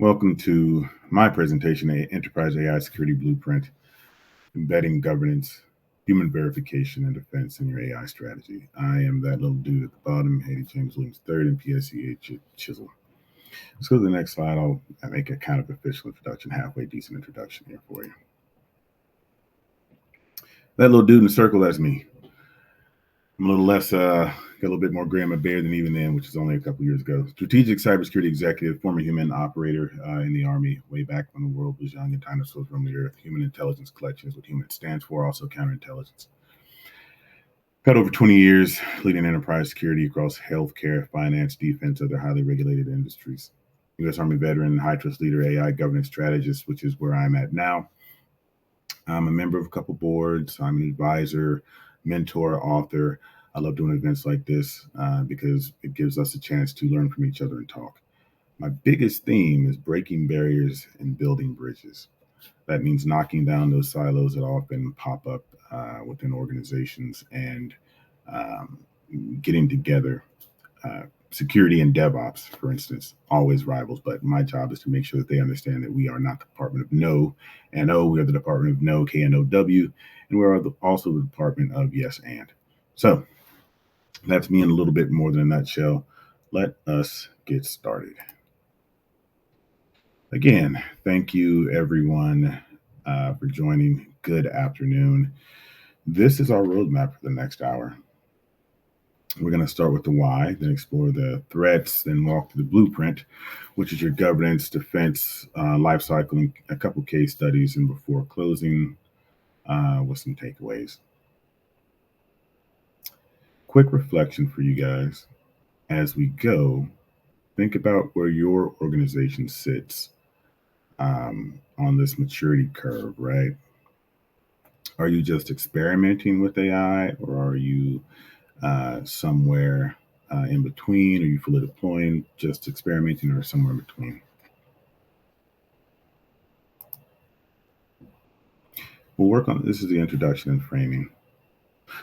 Welcome to my presentation, Enterprise AI Security Blueprint, Embedding Governance, Human Verification, and Defense in Your AI Strategy. I am that little dude at the bottom, Haiti James Williams III and PSEA Chisel. Let's go to the next slide. I'll make a kind of official introduction, halfway decent introduction here for you. That little dude in the circle, that's me. I'm a little less, got a little bit more gray in my beard than even then, which is only a couple years ago. Strategic cybersecurity executive, former HUMINT operator in the Army, way back when the world was young and dinosaurs roamed the earth. Human intelligence collection is what HUMINT stands for, also counterintelligence. Got over 20 years leading enterprise security across healthcare, finance, defense, other highly regulated industries. U.S. Army veteran, high trust leader, AI governance strategist, which is where I'm at now. I'm a member of a couple boards. I'm an advisor, mentor, author. I love doing events like this because it gives us a chance to learn from each other and talk. My biggest theme is breaking barriers and building bridges. That means knocking down those silos that often pop up within organizations and um, getting together. Security and DevOps, for instance, always rivals, but my job is to make sure that they understand that we are not the Department of No and O. We are the Department of No, KNOW, and we're also the Department of Yes and. So that's me in a little bit more than a nutshell. Let us get started. Again, thank you everyone for joining. Good afternoon. This is our roadmap for the next hour. We're going to start with the why, then explore the threats, then walk through the blueprint, which is your governance, defense, life cycle, and a couple case studies, and before closing with some takeaways. Quick reflection for you guys as we go. Think about where your organization sits on this maturity curve, right? Are you just experimenting with AI, or are you somewhere in between? Are you fully deploying, just experimenting, or somewhere in between? We'll work on this. Is the introduction and framing.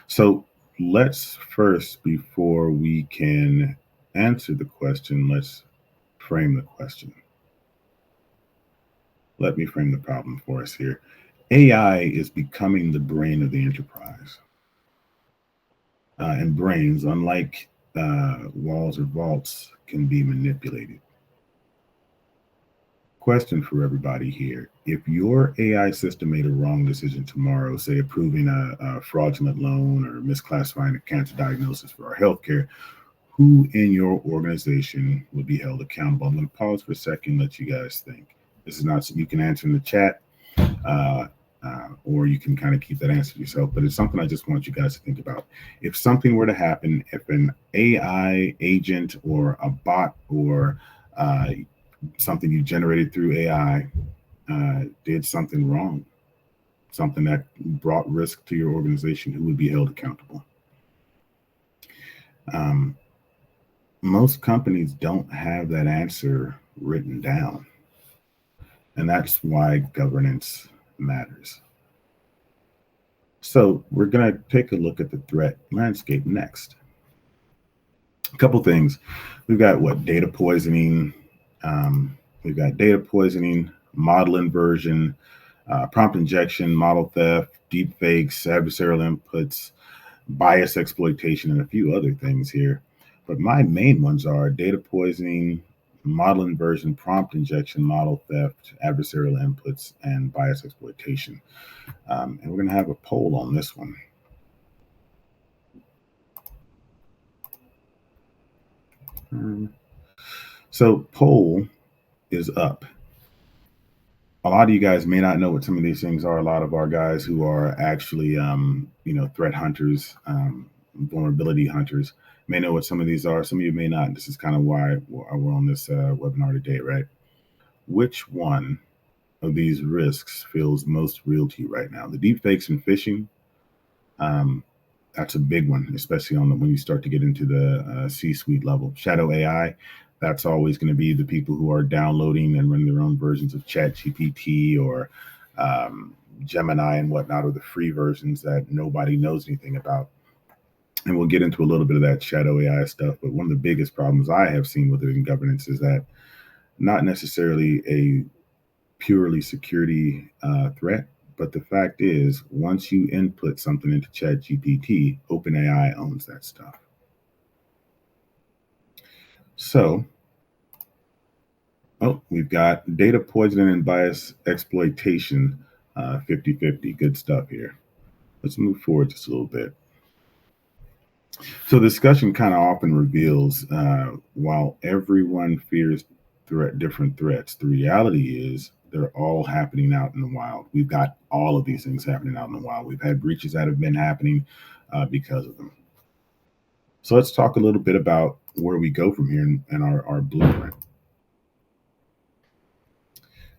So let's first, before we can answer the question, let's frame the question. Let me frame the problem for us here. AI is becoming the brain of the enterprise. And brains, unlike walls or vaults, can be manipulated. Question for everybody here. If your AI system made a wrong decision tomorrow, say approving a fraudulent loan or misclassifying a cancer diagnosis for our healthcare, who in your organization would be held accountable? I'm going to pause for a second, let you guys think. This is not, you can answer in the chat, or you can kind of keep that answer to yourself, but it's something I just want you guys to think about. If something were to happen, if an AI agent or a bot or something you generated through AI did something wrong, something that brought risk to your organization, who would be held accountable? Most companies don't have that answer written down. And that's why governance matters. So we're going to take a look at the threat landscape next. A couple things. We've got data poisoning. We've got data poisoning, model inversion, prompt injection, model theft, deep fakes, adversarial inputs, bias exploitation, and a few other things here. But my main ones are data poisoning, model inversion, prompt injection, model theft, adversarial inputs, and bias exploitation. And we're going to have a poll on this one. So poll is up. A lot of you guys may not know what some of these things are. A lot of our guys who are actually, threat hunters, vulnerability hunters, may know what some of these are. Some of you may not. This is kind of why we're on this webinar today, right? Which one of these risks feels most real to you right now? The deep fakes and phishing, that's a big one, especially when you start to get into the C-suite level. Shadow AI, that's always going to be the people who are downloading and running their own versions of ChatGPT or Gemini and whatnot, or the free versions that nobody knows anything about. And we'll get into a little bit of that shadow AI stuff. But one of the biggest problems I have seen with it in governance is that not necessarily a purely security threat. But the fact is, once you input something into ChatGPT, OpenAI owns that stuff. So, we've got data poisoning and bias exploitation, 50-50. Good stuff here. Let's move forward just a little bit. So the discussion kind of often reveals, while everyone fears different threats, the reality is they're all happening out in the wild. We've got all of these things happening out in the wild. We've had breaches that have been happening because of them. So let's talk a little bit about where we go from here and our blueprint.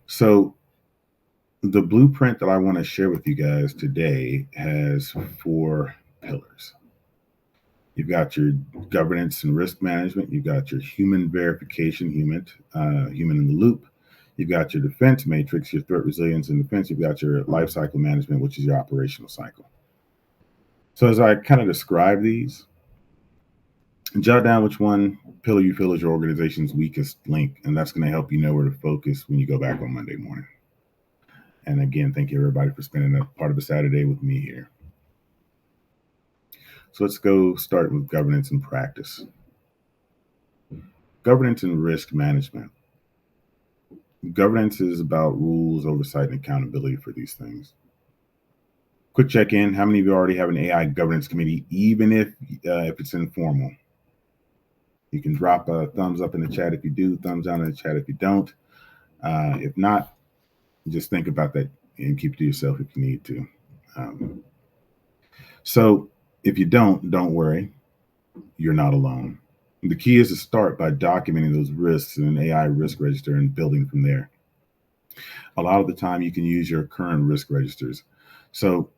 So the blueprint that I want to share with you guys today has 4 pillars. You've got your governance and risk management. You've got your human verification, human in the loop. You've got your defense matrix, your threat resilience and defense. You've got your life cycle management, which is your operational cycle. So as I kind of describe these, jot down which one pillar you feel is your organization's weakest link, and that's going to help you know where to focus when you go back on Monday morning. And again, thank you everybody for spending a part of a Saturday with me here. So let's go start with governance and practice. Governance and risk management. Governance is about rules, oversight, and accountability for these things. Quick check-in. How many of you already have an AI governance committee, even if it's informal? You can drop a thumbs up in the chat if you do, thumbs down in the chat if you don't. If not, just think about that and keep it to yourself if you need to. So if you don't worry. You're not alone. The key is to start by documenting those risks in an AI risk register and building from there. A lot of the time you can use your current risk registers. So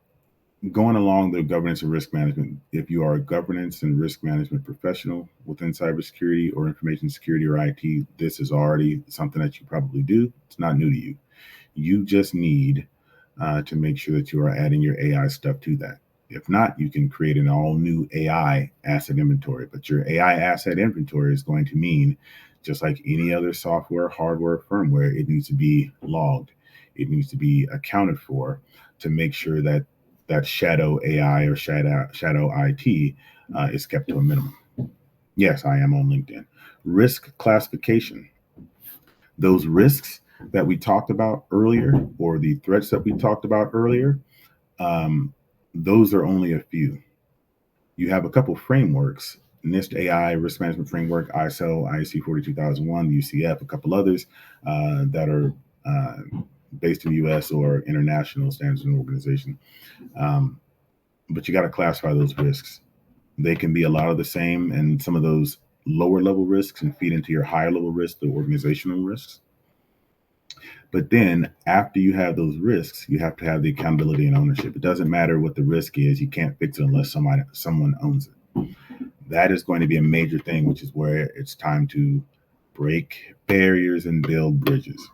going along the governance and risk management, if you are a governance and risk management professional within cybersecurity or information security or IT, this is already something that you probably do. It's not new to you. You just need to make sure that you are adding your AI stuff to that. If not, you can create an all new AI asset inventory. But your AI asset inventory is going to mean, just like any other software, hardware, firmware, it needs to be logged. It needs to be accounted for to make sure that that shadow AI or shadow IT is kept to a minimum. Yes, I am on LinkedIn. Risk classification. Those risks that we talked about earlier, or the threats that we talked about earlier, those are only a few. You have a couple frameworks, NIST AI Risk Management Framework, ISO, IEC 42001, UCF, a couple others that are based in the US or international standards and organization. But you got to classify those risks. They can be a lot of the same, and some of those lower level risks and feed into your higher level risks, the organizational risks. But then after you have those risks, you have to have the accountability and ownership. It doesn't matter what the risk is. You can't fix it unless someone owns it. That is going to be a major thing, which is where it's time to break barriers and build bridges.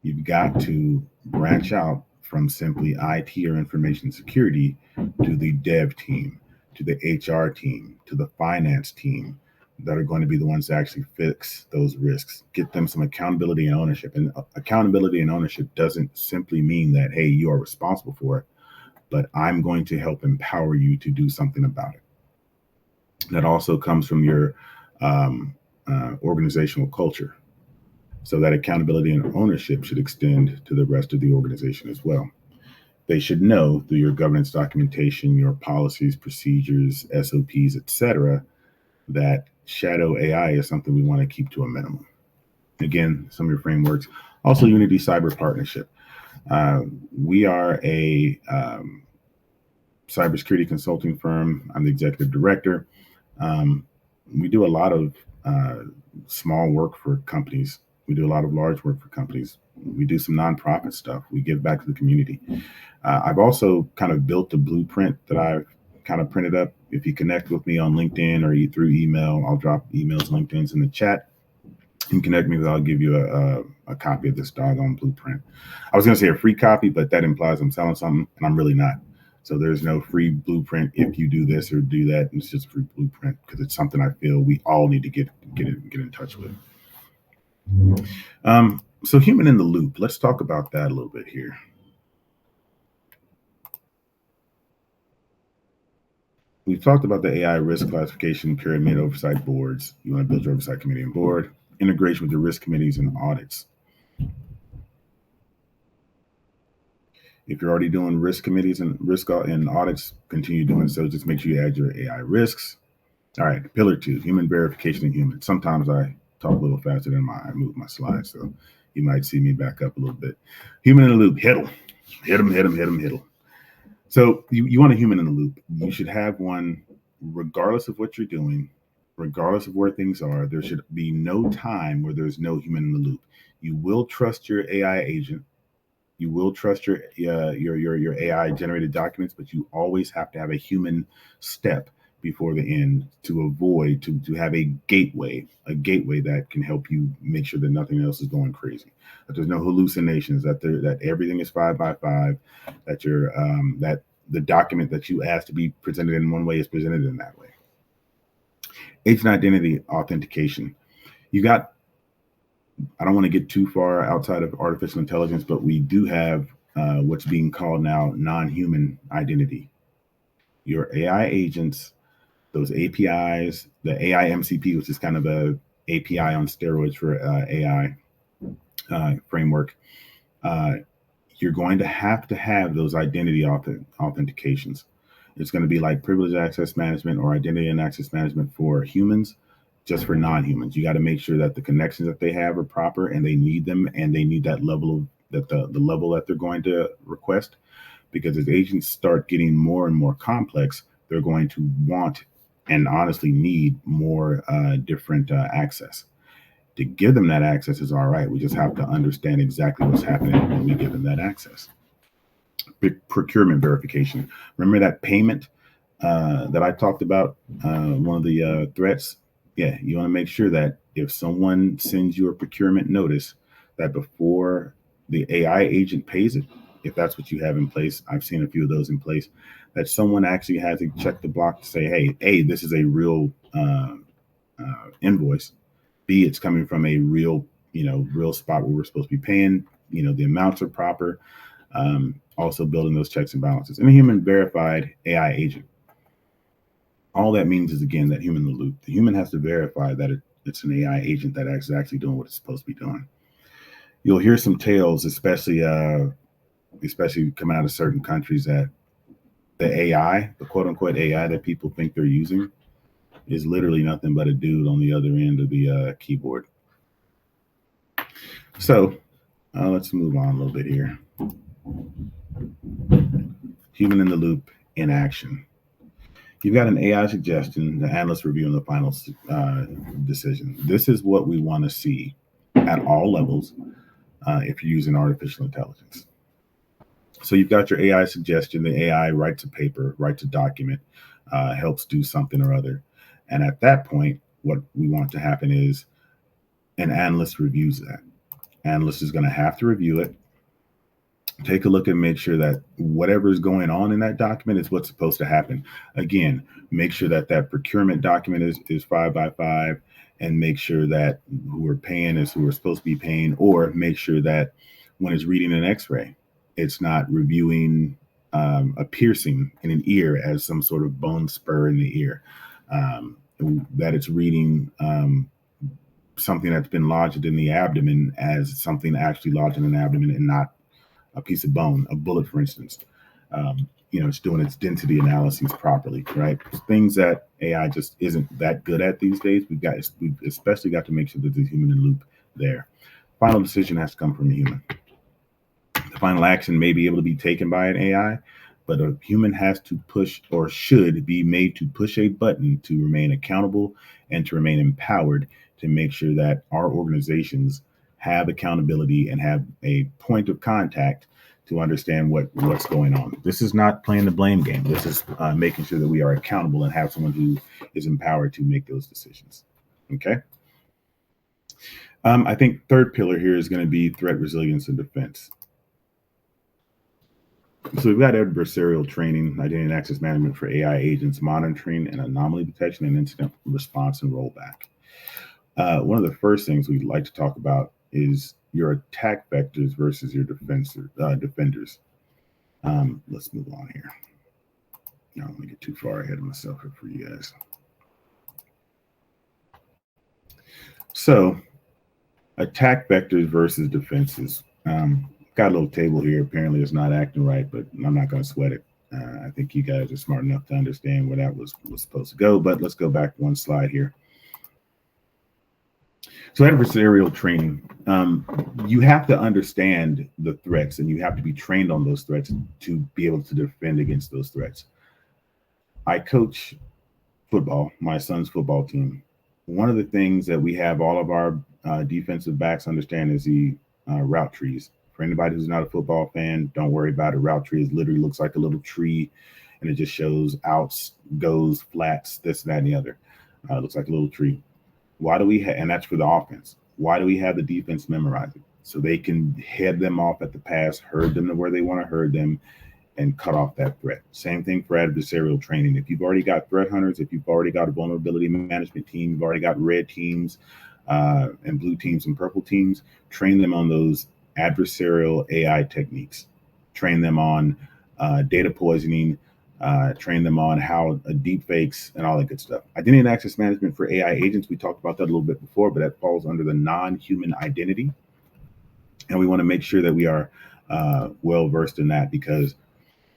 You've got to branch out from simply IT or information security to the dev team, to the HR team, to the finance team, that are going to be the ones to actually fix those risks, get them some accountability and ownership. And accountability and ownership doesn't simply mean that, hey, you are responsible for it, but I'm going to help empower you to do something about it. That also comes from your organizational culture. So that accountability and ownership should extend to the rest of the organization as well. They should know through your governance documentation, your policies, procedures, SOPs, etc., that shadow AI is something we want to keep to a minimum. Again, some of your frameworks. Also, Unity Cyber Partnership. We are a cybersecurity consulting firm. I'm the executive director. We do a lot of small work for companies. We do a lot of large work for companies. We do some nonprofit stuff. We give back to the community. I've also kind of built a blueprint that I've kind of printed up. If you connect with me on LinkedIn or through email, I'll drop emails, LinkedIn's in the chat. You can connect me with, I'll give you a copy of this doggone blueprint. I was going to say a free copy, but that implies I'm selling something, and I'm really not. So there's no free blueprint if you do this or do that. It's just a free blueprint because it's something I feel we all need to get in touch with. So human in the loop, let's talk about that a little bit here. We've talked about the AI risk classification pyramid oversight boards. You want to build your oversight committee and board, integration with the risk committees and audits. If you're already doing risk committees and risk and audits, continue doing so. Just make sure you add your AI risks. All right, pillar 2, human verification and human. Sometimes I talk a little faster than I move my slides, so you might see me back up a little bit. Human in the loop, hit them. So you want a human in the loop. You should have one regardless of what you're doing, regardless of where things are. There should be no time where there's no human in the loop. You will trust your AI agent. You will trust your AI generated documents, but you always have to have a human step before the end to avoid to have a gateway that can help you make sure that nothing else is going crazy, that there's no hallucinations, that everything is 5 by 5, that that the document that you asked to be presented in one way is presented in that way. Agent identity authentication. You got, I don't want to get too far outside of artificial intelligence, but we do have what's being called now non-human identity. Your AI agents, those APIs, the AI MCP, which is kind of a API on steroids for AI framework, you're going to have those identity authentications. It's going to be like privileged access management or identity and access management for humans. Just for non-humans, you got to make sure that the connections that they have are proper, and they need them, and they need that level of that the level that they're going to request. Because as agents start getting more and more complex, they're going to want and honestly need more different access. To give them that access is all right. We just have to understand exactly what's happening when we give them that access. Procurement verification. Remember that payment that I talked about? One of the threats. Yeah, you want to make sure that if someone sends you a procurement notice, that before the AI agent pays it, if that's what you have in place, I've seen a few of those in place, that someone actually has to check the block to say, hey, this is a real invoice. B, it's coming from a real, real spot where we're supposed to be paying. The amounts are proper. Also building those checks and balances. And a human verified AI agent. All that means is, again, that human in the loop. The human has to verify that it's an AI agent that is actually doing what it's supposed to be doing. You'll hear some tales, especially coming out of certain countries, that the AI, the quote unquote AI that people think they're using, is literally nothing but a dude on the other end of the keyboard. So let's move on a little bit here. Human in the loop in action. You've got an AI suggestion, the analyst review, and the final decision. This is what we want to see at all levels if you're using artificial intelligence. So you've got your AI suggestion. The AI writes a paper, writes a document, helps do something or other. And at that point, what we want to happen is an analyst reviews that. Analyst is going to have to review it, take a look and make sure that whatever is going on in that document is what's supposed to happen. Again, make sure that procurement document is 5 by 5, and make sure that who we're paying is who we're supposed to be paying, or make sure that when it's reading an x-ray, it's not reviewing a piercing in an ear as some sort of bone spur in the ear, that it's reading something that's been lodged in the abdomen as something actually lodged in an abdomen and not a piece of bone, a bullet, for instance. It's doing its density analyses properly, right? Things that AI just isn't that good at these days. We've especially got to make sure that there's a human in the loop there. Final decision has to come from a human. The final action may be able to be taken by an AI, but a human has to push, or should be made to push, a button to remain accountable and to remain empowered to make sure that our organizations have accountability and have a point of contact to understand what's going on. This is not playing the blame game. This is making sure that we are accountable and have someone who is empowered to make those decisions. Okay. I think third pillar here is going to be threat resilience and defense. So we've got adversarial training, identity and access management for AI agents, monitoring and anomaly detection, and incident response and rollback. One of the first things we'd like to talk about is your attack vectors versus your defenders. Let's move on here. I don't want to get too far ahead of myself here for you guys. So, attack vectors versus defenses. Got a little table here. Apparently, it's not acting right, but I'm not going to sweat it. I think you guys are smart enough to understand where that was supposed to go. But let's go back one slide here. So adversarial training, you have to understand the threats and you have to be trained on those threats to be able to defend against those threats. I coach football, my son's football team. One of the things that we have all of our defensive backs understand is the route trees. For anybody who's not a football fan, don't worry about it. Route trees literally looks like a little tree, and it just shows outs, goes, flats, this, that, and the other. It looks like a little tree. Why do we have, and that's for the offense. Why do we have the defense memorize it? So they can head them off at the pass, herd them to where they want to herd them, and cut off that threat. Same thing for adversarial training. If you've already got threat hunters, if you've already got a vulnerability management team, you've already got red teams and blue teams and purple teams, train them on those adversarial AI techniques. Train them on data poisoning, train them on how deep fakes and all that good stuff. Identity and access management for AI agents, we talked about that a little bit before, but that falls under the non-human identity. And we want to make sure that we are well versed in that, because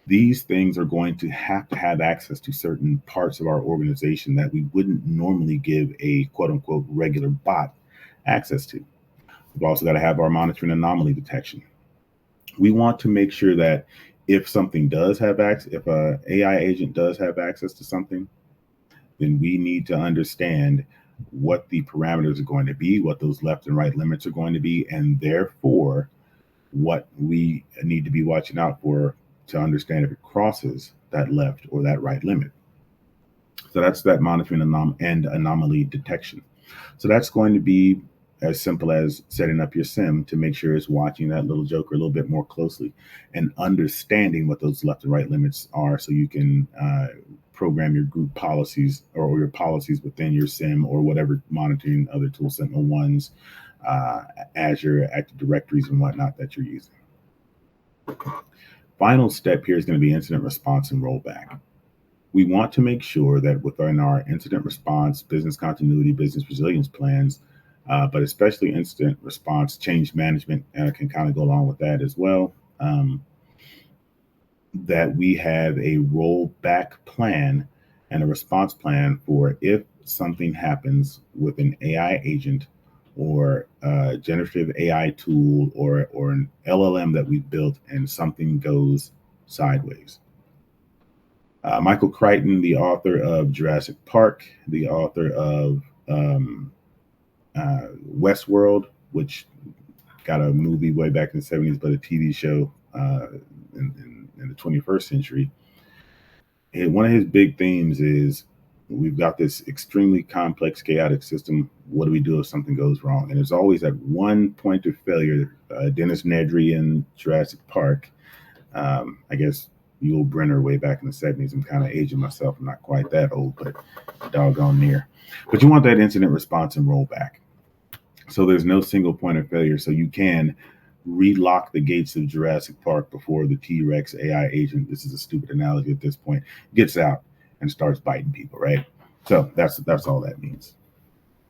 these things are going to have access to certain parts of our organization that we wouldn't normally give a quote unquote regular bot access to. We've also got to have our monitoring anomaly detection. We want to make sure that if something does have access, if an AI agent does have access to something, then we need to understand what the parameters are going to be, what those left and right limits are going to be, and therefore what we need to be watching out for to understand if it crosses that left or that right limit. So that's that monitoring and anomaly detection. So that's going to be as simple as setting up your SIM to make sure it's watching that little joker a little bit more closely and understanding what those left and right limits are, so you can program your group policies or your policies within your SIM or whatever monitoring other tool, SentinelOnes, Azure, Active Directories, and whatnot that you're using. Final step here is going to be incident response and rollback. We want to make sure that within our incident response, business continuity, business resilience plans, but especially incident response, change management can kind of go along with that as well, that we have a rollback plan and a response plan for if something happens with an AI agent or a generative AI tool or an LLM that we built and something goes sideways. Michael Crichton, the author of Jurassic Park, the author of Westworld, which got a movie way back in the 70s, but a TV show in the 21st century. And one of his big themes is we've got this extremely complex, chaotic system. What do we do if something goes wrong? And there's always that one point of failure. Dennis Nedry in Jurassic Park, I guess Yul Brynner way back in the 70s. I'm kind of aging myself. I'm not quite that old, but doggone near. But you want that incident response and rollback. So there's no single point of failure. So you can relock the gates of Jurassic Park before the T-Rex AI agent, this is a stupid analogy at this point, gets out and starts biting people, right? So that's all that means.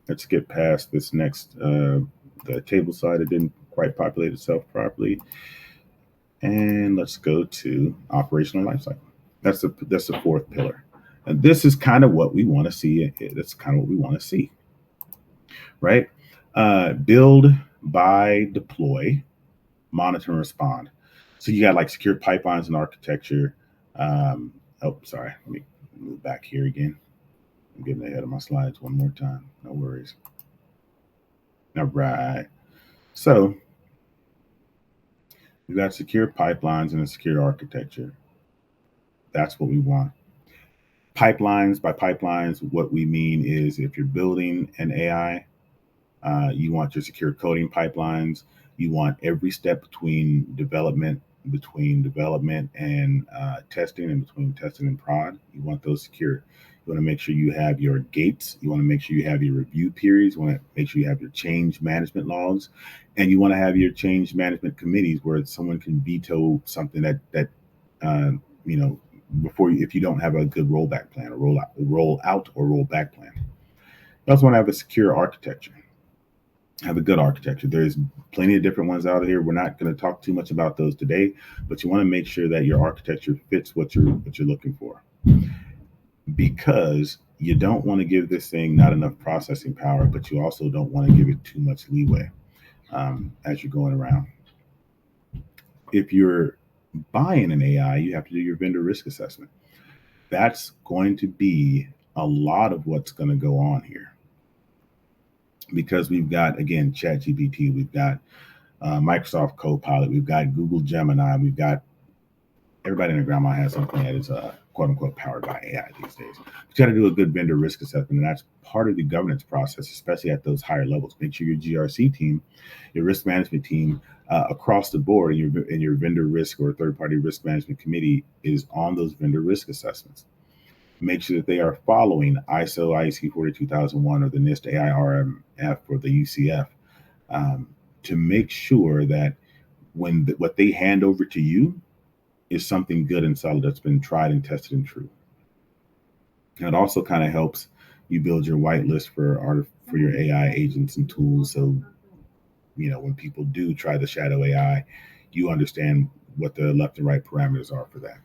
Let's get past this next, the table side. It didn't quite populate itself properly. And let's go to operational lifecycle. That's the fourth pillar. And this is kind of what we want to see. That's kind of what we want to see, right? Build, buy, deploy, monitor, and respond. So you got like secure pipelines and architecture. Oh, sorry. Let me move back here again. I'm getting ahead of my slides one more time. No worries. All right. So we got secure pipelines and a secure architecture. That's what we want. Pipelines, by pipelines, what we mean is if you're building an AI, you want your secure coding pipelines. You want every step between development and testing, and between testing and prod. You want those secure. You want to make sure you have your gates. You want to make sure you have your review periods. You want to make sure you have your change management logs, and you want to have your change management committees where someone can veto something that uh, you know before you, if you don't have a good rollback plan or roll out or rollback plan. You also want to have a secure architecture. Have a good architecture. There's plenty of different ones out here. We're not going to talk too much about those today, but you want to make sure that your architecture fits what you're looking for, because you don't want to give this thing not enough processing power, but you also don't want to give it too much leeway as you're going around. If you're buying an AI, you have to do your vendor risk assessment. That's going to be a lot of what's going to go on here, because we've got, again, ChatGPT, we've got Microsoft Copilot, we've got Google Gemini, we've got everybody and their grandma has something that is quote unquote powered by AI these days. But you got to do a good vendor risk assessment, and that's part of the governance process, especially at those higher levels. Make sure your GRC team, your risk management team, across the board, and your vendor risk or third party risk management committee is on those vendor risk assessments. Make sure that they are following ISO IEC 42001 or the NIST AIRMF or the UCF, to make sure that when what they hand over to you is something good and solid that's been tried and tested and true. And it also kind of helps you build your whitelist for your AI agents and tools. So, when people do try the shadow AI, you understand what the left and right parameters are for that.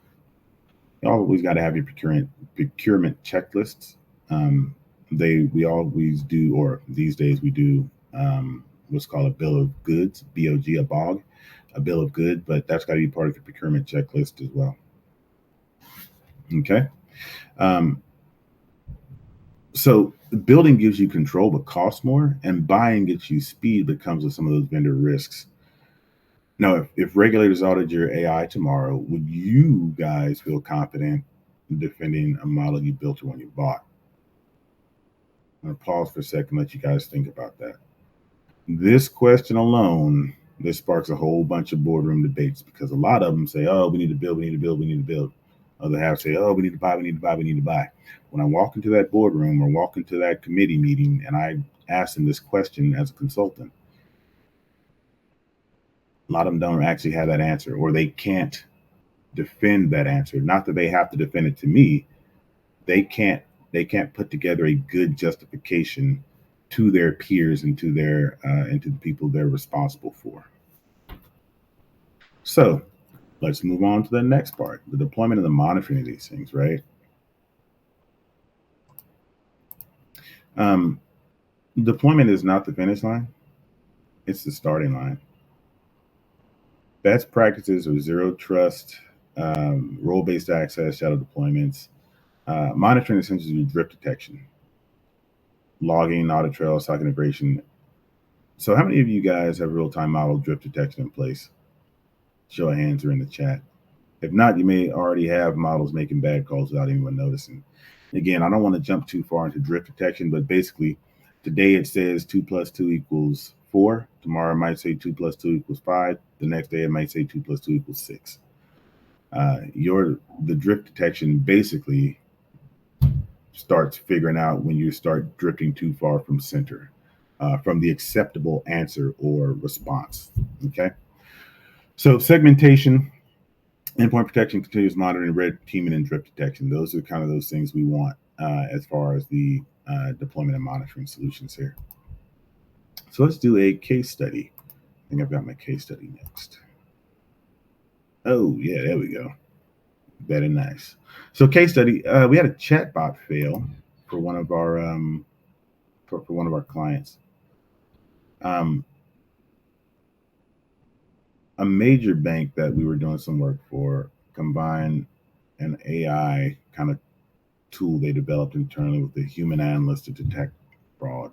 You always got to have your procurement checklists. We always do, or these days we do, what's called a bill of goods, BOG, a bill of goods, but that's got to be part of the procurement checklist as well. Okay. So building gives you control but costs more, and buying gets you speed but comes with some of those vendor risks. Now, if regulators audit your AI tomorrow, would you guys feel confident in defending a model you built or one you bought? I'm going to pause for a second, let you guys think about that. This question alone, this sparks a whole bunch of boardroom debates, because a lot of them say, oh, we need to build, we need to build, we need to build. Other half say, oh, we need to buy, we need to buy, we need to buy. When I walk into that boardroom or walk into that committee meeting and I ask them this question as a consultant, a lot of them don't actually have that answer, or they can't defend that answer. Not that they have to defend it to me. They can't put together a good justification to their peers and to the people they're responsible for. So let's move on to the next part, the deployment and the monitoring of these things, right? Deployment is not the finish line. It's the starting line. Best practices are zero trust, role-based access, shadow deployments, monitoring essentially drift detection, logging, audit trail, SOC integration. So how many of you guys have real-time model drift detection in place? Show of hands or in the chat. If not, you may already have models making bad calls without anyone noticing. Again, I don't want to jump too far into drift detection, but basically today it says 2 + 2 = 4. Tomorrow it might say 2 + 2 = 5. The next day it might say 2 + 2 = 6. The drift detection basically starts figuring out when you start drifting too far from center, from the acceptable answer or response. Okay. So segmentation, endpoint protection, continuous monitoring, red teaming, and drift detection. Those are kind of those things we want as far as the deployment and monitoring solutions here. So let's do a case study. I think I've got my case study next. Oh, yeah, there we go. Very nice. So case study, we had a chatbot fail for one of our clients. A major bank that we were doing some work for combined an AI kind of tool they developed internally with the human analyst to detect fraud.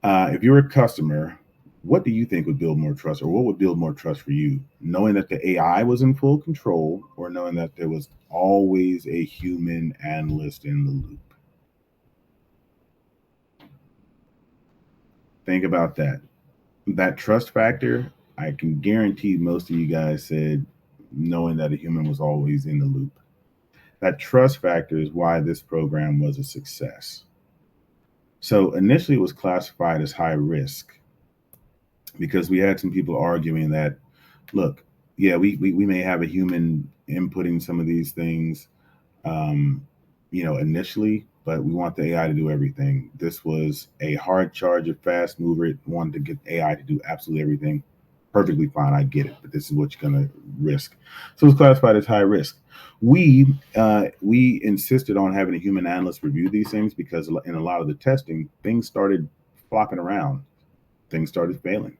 If you're a customer, what do you think would build more trust, or what would build more trust for you? Knowing that the AI was in full control, or knowing that there was always a human analyst in the loop? Think about that. That trust factor, I can guarantee most of you guys said knowing that a human was always in the loop. That trust factor is why this program was a success. So initially it was classified as high risk because we had some people arguing that, look, yeah, we may have a human inputting some of these things, um, initially, but we want the AI to do everything. This was a hard charge, a fast mover. It wanted to get AI to do absolutely everything. Perfectly fine, I get it, but this is what you're going to risk. So it's classified as high risk. We insisted on having a human analyst review these things because in a lot of the testing, things started flopping around, things started failing.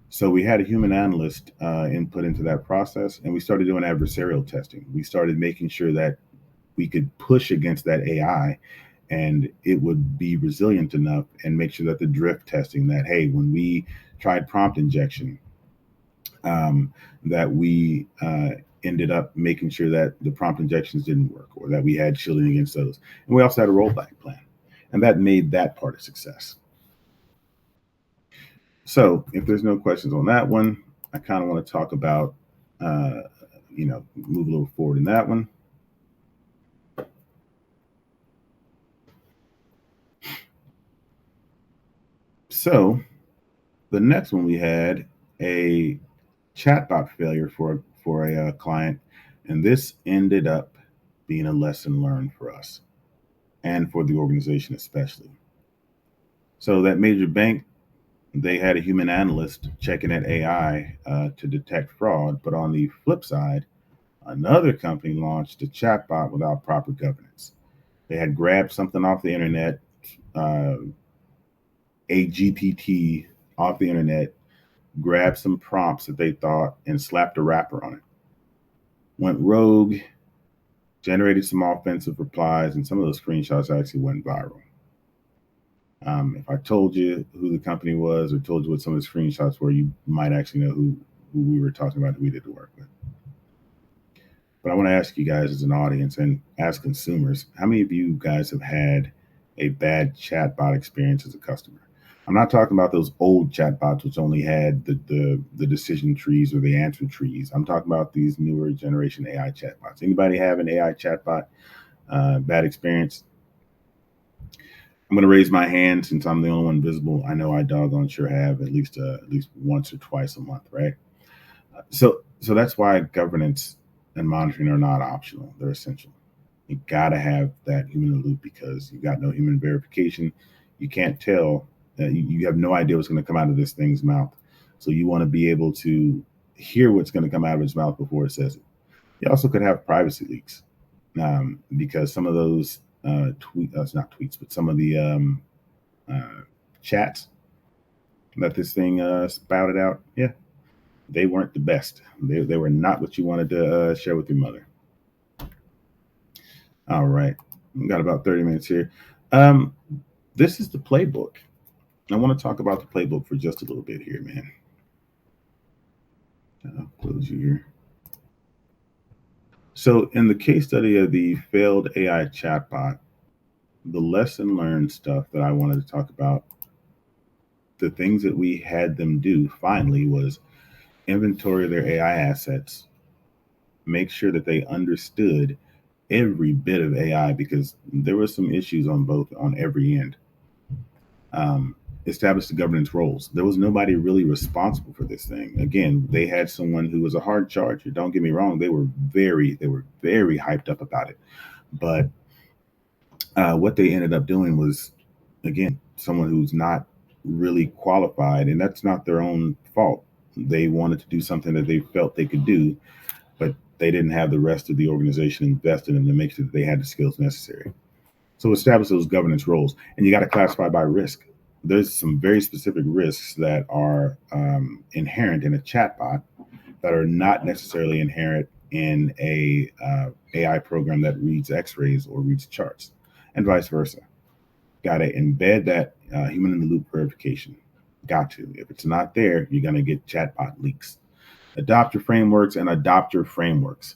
So we had a human analyst input into that process, and we started doing adversarial testing. We started making sure that we could push against that AI and it would be resilient enough and make sure that the drift testing that, hey, when we tried prompt injection, that we ended up making sure that the prompt injections didn't work or that we had shielding against those. And we also had a rollback plan. And that made that part a success. So if there's no questions on that one, I kind of want to talk about, move a little forward in that one. So the next one we had a chatbot failure for a client, and this ended up being a lesson learned for us and for the organization especially. So that major bank, they had a human analyst checking at AI to detect fraud, but on the flip side, another company launched a chatbot without proper governance. They had grabbed something off the internet, uh, a GPT off the internet, grabbed some prompts that they thought and slapped a wrapper on it. Went rogue, generated some offensive replies, and some of those screenshots actually went viral. If I told you who the company was or told you what some of the screenshots were, you might actually know who we were talking about, who we did the work with. But I want to ask you guys as an audience and as consumers, how many of you guys have had a bad chatbot experience as a customer? I'm not talking about those old chatbots which only had the decision trees or the answer trees. I'm talking about these newer generation AI chatbots. Anybody have an AI chatbot bad experience? I'm going to raise my hand since I'm the only one visible. I know I doggone sure have at least once or twice a month, right? So that's why governance and monitoring are not optional; they're essential. You got to have that human in the loop because you got no human verification. You can't tell. You have no idea what's going to come out of this thing's mouth. So you want to be able to hear what's going to come out of its mouth before it says it. You also could have privacy leaks because some of those not tweets, but some of the uh, chats that this thing spouted out, yeah, they weren't the best. They were not what you wanted to share with your mother. All right. We got about 30 minutes here. Um, this is the playbook. I want to talk about the playbook for just a little bit here, man. I'll close you here. So, in the case study of the failed AI chatbot, the lesson learned stuff that I wanted to talk about, the things that we had them do finally was inventory their AI assets, make sure that they understood every bit of AI because there were some issues on every end. Establish the governance roles. There was nobody really responsible for this thing. Again, they had someone who was a hard charger. Don't get me wrong; they were very hyped up about it. But what they ended up doing was, again, someone who's not really qualified, and that's not their own fault. They wanted to do something that they felt they could do, but they didn't have the rest of the organization invested in them to make sure that they had the skills necessary. So establish those governance roles, and you got to classify by risk. There's some very specific risks that are inherent in a chatbot that are not necessarily inherent in a AI program that reads X-rays or reads charts, and vice versa. Got to embed that human in the loop verification. Got to. If it's not there, you're going to get chatbot leaks. Adopt your frameworks and adopt your frameworks.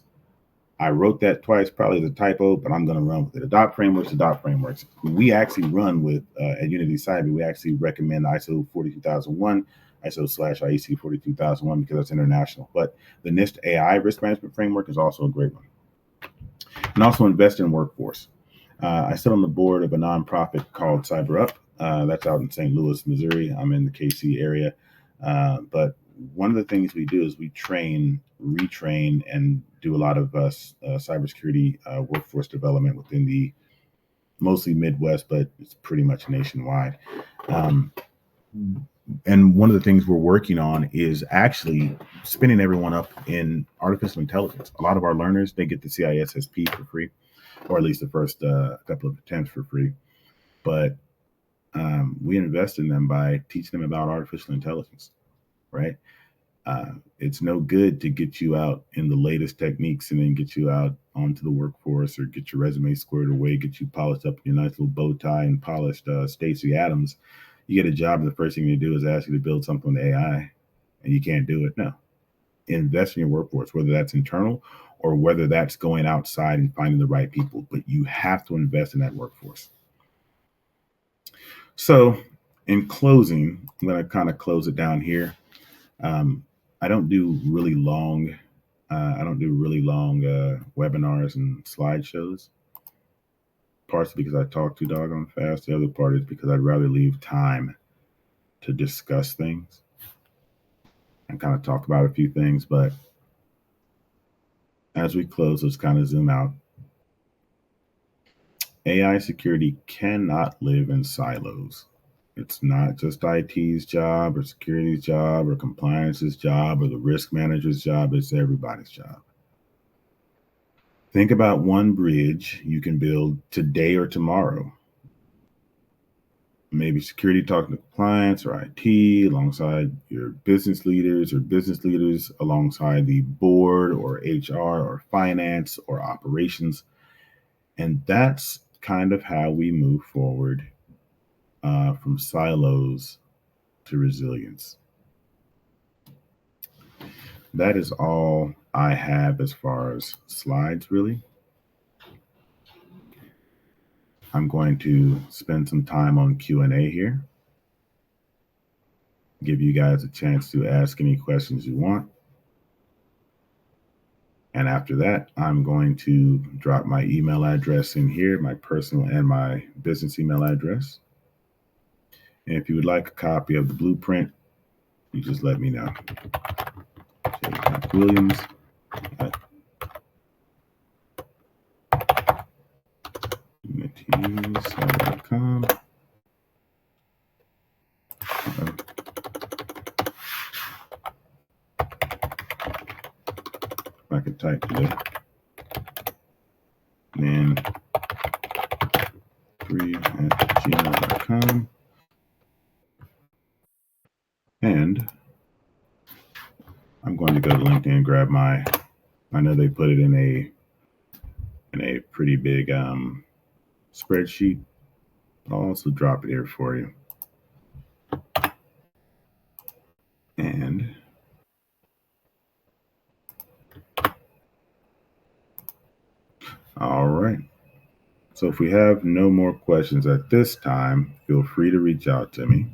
I wrote that twice, probably the typo, but I'm going to run with it. Adopt frameworks, adopt frameworks. We actually run with, at Unity Cyber, we actually recommend ISO 42001, ISO/IEC 42001 because that's international. But the NIST AI risk management framework is also a great one. And also invest in workforce. I sit on the board of a nonprofit called Cyber Up. That's out in St. Louis, Missouri. I'm in the KC area. But one of the things we do is we train, retrain, and do a lot of cybersecurity workforce development within the mostly Midwest, but it's pretty much nationwide. And one of the things we're working on is actually spinning everyone up in artificial intelligence. A lot of our learners, they get the CISSP for free, or at least the first couple of attempts for free. But we invest in them by teaching them about artificial intelligence, right? It's no good to get you out in the latest techniques and then get you out onto the workforce or get your resume squared away, get you polished up in your nice little bow tie and polished Stacey Adams. You get a job and the first thing they do is ask you to build something with AI and you can't do it. No. Invest in your workforce, whether that's internal or whether that's going outside and finding the right people, but you have to invest in that workforce. So in closing, I'm going to kind of close it down here. I don't do really long webinars and slideshows. Partially because I talk too doggone fast. The other part is because I'd rather leave time to discuss things and kind of talk about a few things. But as we close, let's kind of zoom out. AI security cannot live in silos. It's not just IT's job or security's job or compliance's job or the risk manager's job. It's everybody's job. Think about one bridge you can build today or tomorrow. Maybe security talking to compliance or IT alongside your business leaders, or business leaders alongside the board or HR or finance or operations. And that's kind of how we move forward from silos to resilience. That is all I have as far as slides, really. I'm going to spend some time on Q&A here. Give you guys a chance to ask any questions you want. And after that, I'm going to drop my email address in here, my personal and my business email address. And if you would like a copy of the blueprint, you just let me know. Williams at HUMINT.com. If I could type today. And 3@gmail.com. And I'm going to go to LinkedIn and grab I know they put it in a pretty big spreadsheet. I'll also drop it here for you. And all right. So if we have no more questions at this time, feel free to reach out to me.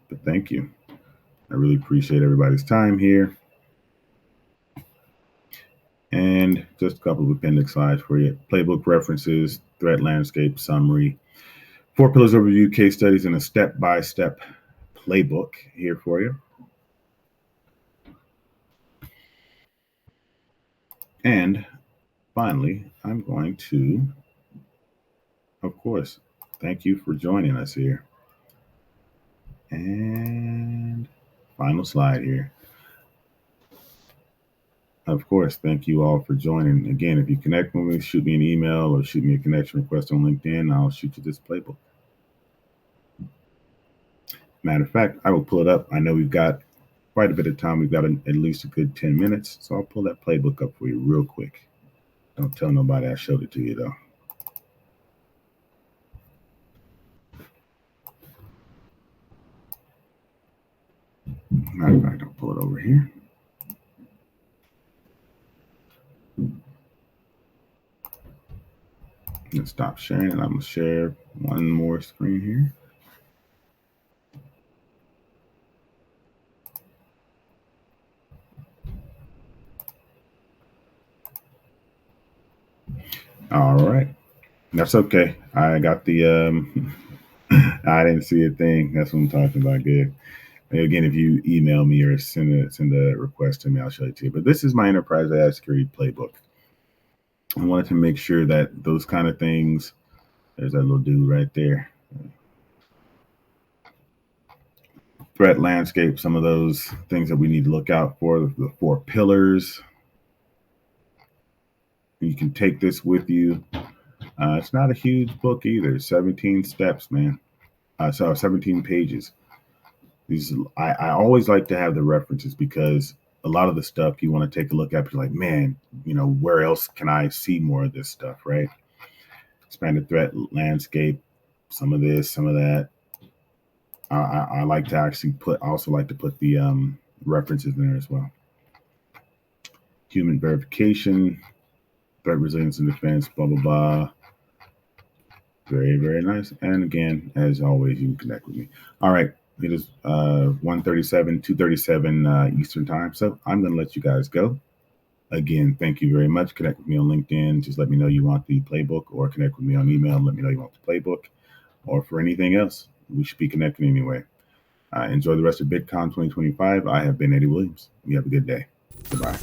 But thank you. I really appreciate everybody's time here. And just a couple of appendix slides for you. Playbook references, threat landscape summary, 4 pillars overview, case studies, and a step-by-step playbook here for you. And finally, I'm going to, of course, thank you for joining us here. And final slide here. Of course, thank you all for joining. Again, if you connect with me, shoot me an email or shoot me a connection request on LinkedIn. I'll shoot you this playbook. Matter of fact, I will pull it up. I know we've got quite a bit of time. We've got at least a good 10 minutes. So I'll pull that playbook up for you real quick. Don't tell nobody I showed it to you, though. Matter of fact, I'll pull it over here. Let's stop sharing, and I'm going to share one more screen here. All right. That's okay. I got the I didn't see a thing. That's what I'm talking about. Good. And again, if you email me or send a request to me, I'll show it to you. But this is my enterprise AI security playbook. I wanted to make sure that those kind of things, there's that little dude right there. Threat landscape, some of those things that we need to look out for, the 4 pillars. You can take this with you. It's not a huge book either. 17 steps, man. So 17 pages. I always like to have the references because a lot of the stuff you want to take a look at, but you're like, man, where else can I see more of this stuff, right? Expanded threat landscape, some of this, some of that. I like to actually also like to put the references in there as well. Human verification, threat resilience and defense, blah, blah, blah. Very, very nice. And again, as always, you can connect with me. All right. It is 1:37, 2:37 Eastern time. So I'm going to let you guys go. Again, thank you very much. Connect with me on LinkedIn. Just let me know you want the playbook, or connect with me on email. Let me know you want the playbook, or for anything else. We should be connecting anyway. Enjoy the rest of BITCON 2025. I have been Eddie Williams. You have a good day. Goodbye.